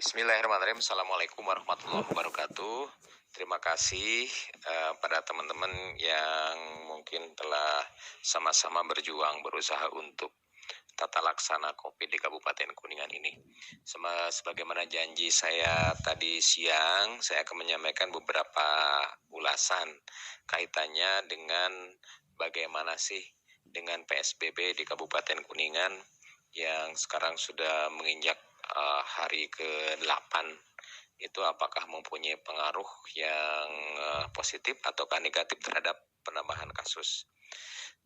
Bismillahirrahmanirrahim. Assalamualaikum warahmatullahi wabarakatuh. Terima kasih pada teman-teman yang mungkin telah sama-sama berjuang berusaha untuk tata laksana COVID di Kabupaten Kuningan ini. Sebagaimana janji saya tadi siang, saya akan menyampaikan beberapa ulasan kaitannya dengan bagaimana sih dengan PSBB di Kabupaten Kuningan yang sekarang sudah menginjak hari ke-8, itu apakah mempunyai pengaruh yang positif ataukah negatif terhadap penambahan kasus.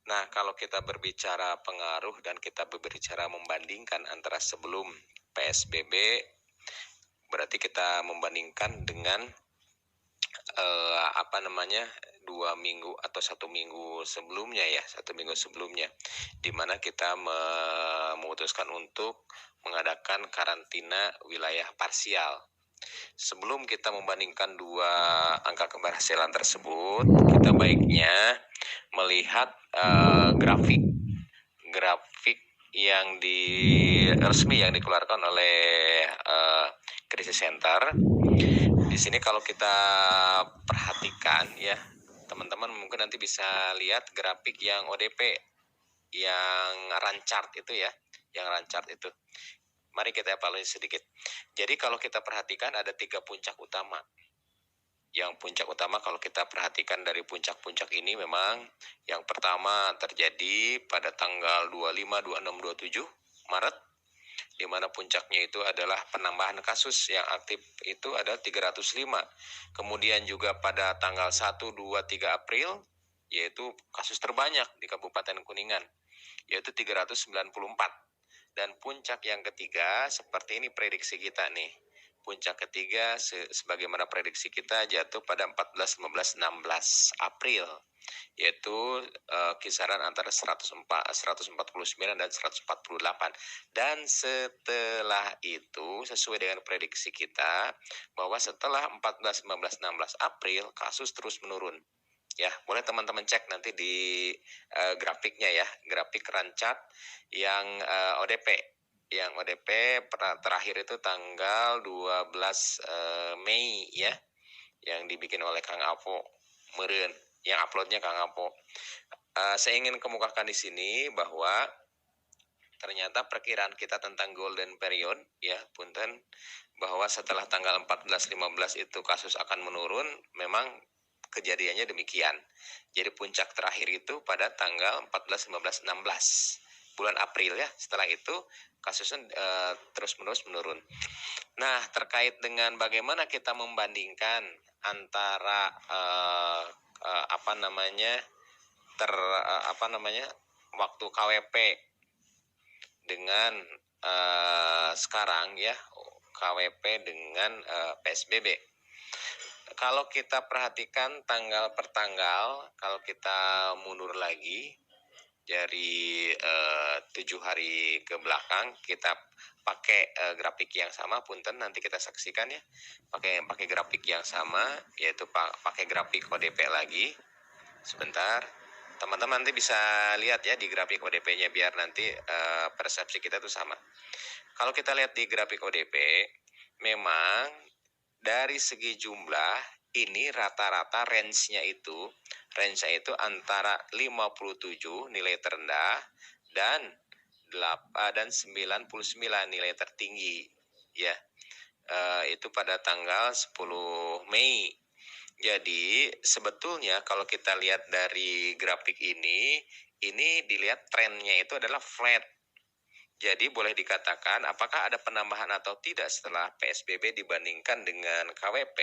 Nah, kalau kita berbicara pengaruh dan kita berbicara membandingkan antara sebelum PSBB, berarti kita membandingkan dengan 2 minggu atau 1 minggu sebelumnya ya, 1 minggu sebelumnya, di mana kita memutuskan untuk mengadakan karantina wilayah parsial. Sebelum kita membandingkan dua angka keberhasilan tersebut, kita baiknya melihat grafik yang resmi yang dikeluarkan oleh Krisis Center. Di sini kalau kita perhatikan ya, teman-teman mungkin nanti bisa lihat grafik yang ODP yang run chart itu ya, yang run chart itu. Mari kita evaluasi sedikit. Jadi kalau kita perhatikan ada 3 puncak utama. Yang puncak utama kalau kita perhatikan dari puncak-puncak ini memang yang pertama terjadi pada tanggal 25, 26, 27 Maret, di mana puncaknya itu adalah penambahan kasus yang aktif itu ada 305. Kemudian juga pada tanggal 1, 2, 3 April, yaitu kasus terbanyak di Kabupaten Kuningan, yaitu 394. Dan puncak yang ketiga, seperti ini prediksi kita nih. Puncak ketiga, sebagaimana prediksi kita, jatuh pada 14, 15, 16 April. Yaitu kisaran antara 149 dan 148. Dan setelah itu, sesuai dengan prediksi kita, bahwa setelah 14, 15, 16 April, kasus terus menurun. Ya, boleh teman-teman cek nanti di grafiknya ya, grafik run chart yang ODP. Yang ODP terakhir itu tanggal 12 Mei ya, yang dibikin oleh Kang Apo meureun, yang uploadnya Kang Apo. Saya ingin kemukakan di sini bahwa ternyata perkiraan kita tentang golden period ya, punten, bahwa setelah tanggal 14, 15 itu kasus akan menurun, memang kejadiannya demikian. Jadi puncak terakhir itu pada tanggal 14, 15, 16 bulan April ya. Setelah itu kasusnya terus-menerus menurun. Nah, terkait dengan bagaimana kita membandingkan antara waktu KWP dengan sekarang ya, KWP dengan PSBB. Kalau kita perhatikan tanggal per tanggal, kalau kita mundur lagi dari 7 hari ke belakang, kita pakai grafik yang sama, punten nanti kita saksikan ya, pakai grafik yang sama, yaitu pakai grafik ODP lagi. Sebentar, teman-teman nanti bisa lihat ya di grafik ODP-nya, biar nanti persepsi kita tuh sama. Kalau kita lihat di grafik ODP, memang dari segi jumlah ini rata-rata range-nya itu antara 57 nilai terendah dan 99 nilai tertinggi ya. Itu pada tanggal 10 Mei. Jadi sebetulnya kalau kita lihat dari grafik ini dilihat trennya itu adalah flat. Jadi boleh dikatakan apakah ada penambahan atau tidak setelah PSBB dibandingkan dengan KWP,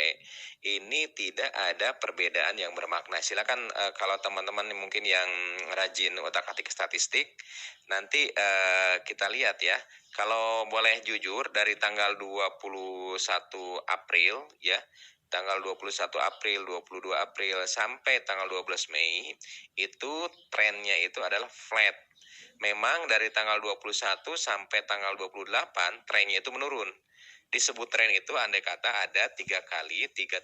ini tidak ada perbedaan yang bermakna. Silakan kalau teman-teman mungkin yang rajin otak-atik statistik, nanti kita lihat ya. Kalau boleh jujur, dari tanggal 21 April ya, tanggal 21 April, 22 April sampai tanggal 12 Mei, itu trennya itu adalah flat. Memang dari tanggal 21 sampai tanggal 28 trennya itu menurun. Disebut tren itu andai kata ada 3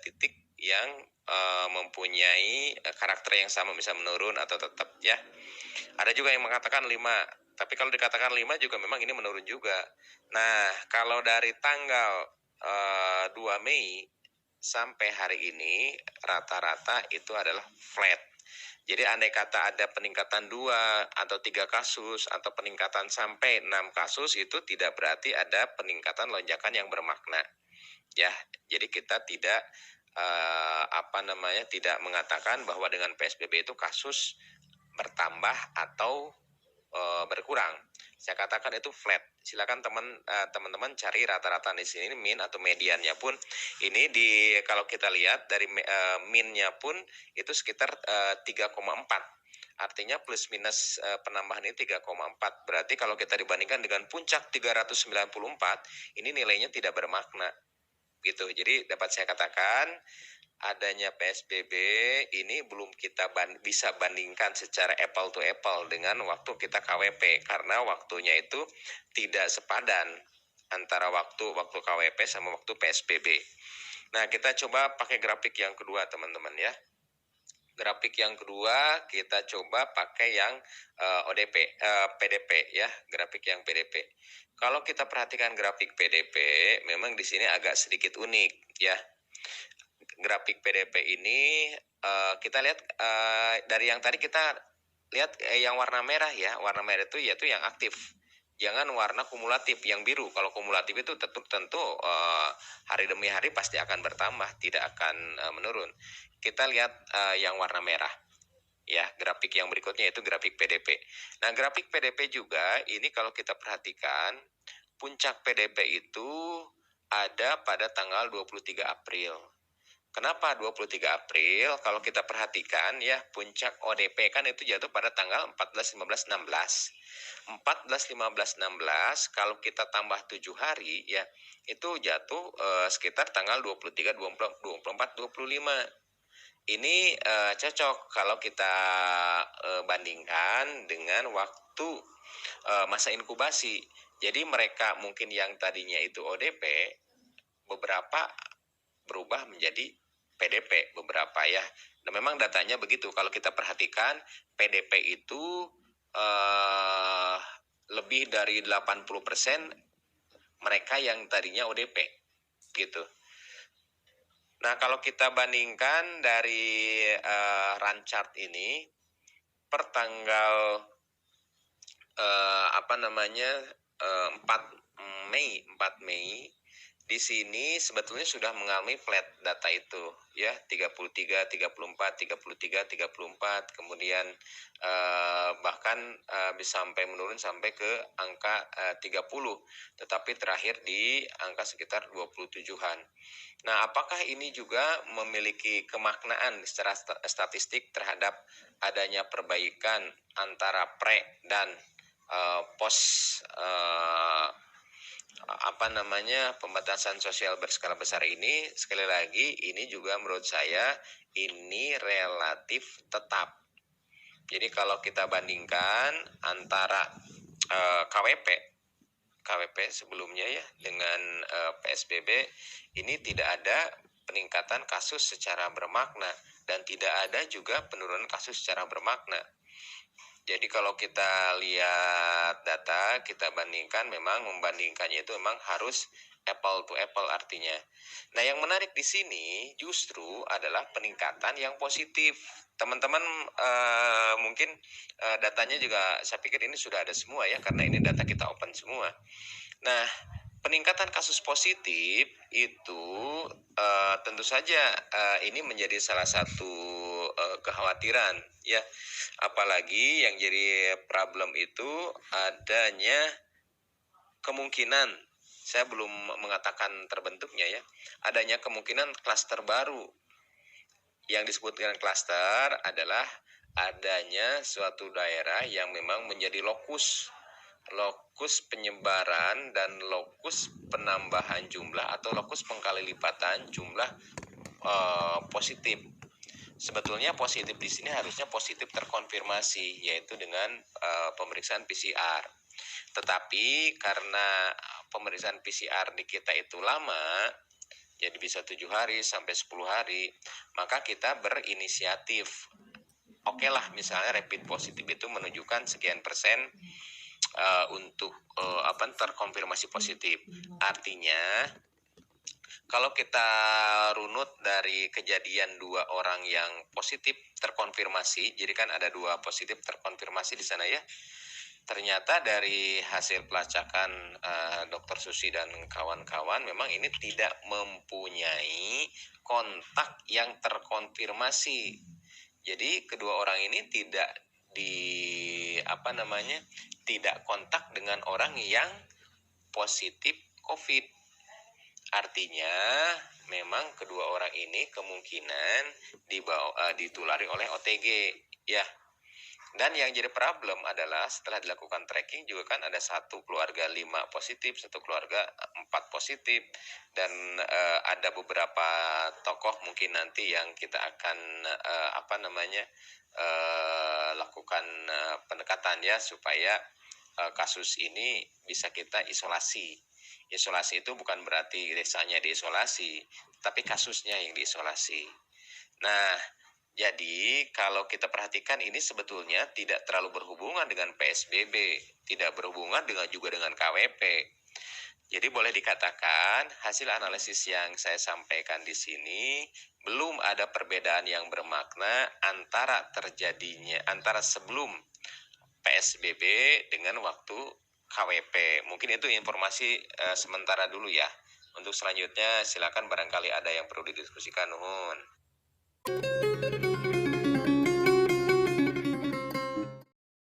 titik yang mempunyai karakter yang sama, bisa menurun atau tetap ya. Ada juga yang mengatakan 5, Tapi kalau dikatakan 5 juga memang ini menurun juga. Nah, kalau dari tanggal 2 Mei sampai hari ini rata-rata itu adalah flat. Jadi andai kata ada peningkatan 2 atau 3 kasus atau peningkatan sampai 6 kasus itu tidak berarti ada peningkatan lonjakan yang bermakna. Ya, jadi kita tidak tidak mengatakan bahwa dengan PSBB itu kasus bertambah atau berkurang. Saya katakan itu flat. Silakan teman-teman cari rata-rata di sini min atau mediannya pun ini kalau kita lihat dari minnya pun itu sekitar 3,4. Artinya plus minus penambahan ini 3,4. Berarti kalau kita dibandingkan dengan puncak 394, ini nilainya tidak bermakna. Gitu. Jadi dapat saya katakan adanya PSBB ini belum kita bisa bandingkan secara apple to apple dengan waktu kita KWP karena waktunya itu tidak sepadan antara waktu KWP sama waktu PSBB. Nah, kita coba pakai grafik yang kedua, teman-teman ya. Grafik yang kedua kita coba pakai yang PDP ya, grafik yang PDP. Kalau kita perhatikan grafik PDP, memang di sini agak sedikit unik ya. Grafik PDP ini kita lihat dari yang tadi kita lihat yang warna merah ya. Warna merah itu yaitu yang aktif. Jangan warna kumulatif yang biru. Kalau kumulatif itu tentu hari demi hari pasti akan bertambah, tidak akan menurun. Kita lihat yang warna merah. Ya, grafik yang berikutnya itu grafik PDP. Nah, grafik PDP juga ini kalau kita perhatikan puncak PDP itu ada pada tanggal 23 April. Kenapa 23 April? Kalau kita perhatikan ya, puncak ODP kan itu jatuh pada tanggal 14, 15, 16. 14, 15, 16 kalau kita tambah 7 hari ya, itu jatuh sekitar tanggal 23, 24, 25. Ini cocok kalau kita bandingkan dengan waktu masa inkubasi. Jadi mereka mungkin yang tadinya itu ODP, beberapa berubah menjadi PDP beberapa ya. Nah, memang datanya begitu. Kalau kita perhatikan PDP itu lebih dari 80% mereka yang tadinya ODP gitu. Nah, kalau kita bandingkan dari run chart ini per tanggal 4 Mei di sini sebetulnya sudah mengalami flat data itu ya, 33, 34, 33, 34, kemudian bahkan bisa sampai menurun sampai ke angka 30, tetapi terakhir di angka sekitar 27-an. Nah, apakah ini juga memiliki kemaknaan secara statistik terhadap adanya perbaikan antara pre dan post pembatasan sosial berskala besar ini? Sekali lagi, ini juga menurut saya ini relatif tetap. Jadi kalau kita bandingkan antara KWP sebelumnya ya dengan PSBB, ini tidak ada peningkatan kasus secara bermakna dan tidak ada juga penurunan kasus secara bermakna. Jadi kalau kita lihat data, kita bandingkan, memang membandingkannya itu memang harus apple to apple artinya. Nah, yang menarik di sini justru adalah peningkatan yang positif. Teman-teman mungkin datanya juga saya pikir ini sudah ada semua ya, karena ini data kita open semua. Nah, peningkatan kasus positif itu tentu saja ini menjadi salah satu kekhawatiran ya, apalagi yang jadi problem itu adanya kemungkinan, saya belum mengatakan terbentuknya ya, adanya kemungkinan klaster baru. Yang disebut dengan klaster adalah adanya suatu daerah yang memang menjadi lokus penyebaran dan lokus penambahan jumlah atau lokus pengkali lipatan jumlah positif. Sebetulnya positif di sini harusnya positif terkonfirmasi, yaitu dengan pemeriksaan PCR. Tetapi karena pemeriksaan PCR di kita itu lama, jadi bisa 7 hari sampai 10 hari, maka kita berinisiatif. Oke lah, misalnya rapid positif itu menunjukkan sekian persen untuk terkonfirmasi positif. Artinya kalau kita runut dari kejadian 2 orang yang positif terkonfirmasi, jadi kan ada 2 positif terkonfirmasi di sana ya. Ternyata dari hasil pelacakan Dr. Susi dan kawan-kawan memang ini tidak mempunyai kontak yang terkonfirmasi. Jadi kedua orang ini tidak tidak kontak dengan orang yang positif COVID. Artinya memang kedua orang ini kemungkinan ditulari oleh OTG ya. Dan yang jadi problem adalah setelah dilakukan tracking juga kan ada satu keluarga 5 positif, satu keluarga 4 positif, dan ada beberapa tokoh mungkin nanti yang kita akan lakukan pendekatan ya supaya kasus ini bisa kita isolasi. Isolasi itu bukan berarti desanya diisolasi, tapi kasusnya yang diisolasi. Nah, jadi kalau kita perhatikan ini sebetulnya tidak terlalu berhubungan dengan PSBB, tidak berhubungan juga dengan KWP. Jadi boleh dikatakan hasil analisis yang saya sampaikan di sini belum ada perbedaan yang bermakna antara sebelum PSBB dengan waktu KWP. Mungkin itu informasi sementara dulu ya. Untuk selanjutnya silakan barangkali ada yang perlu didiskusikan. Nuhun.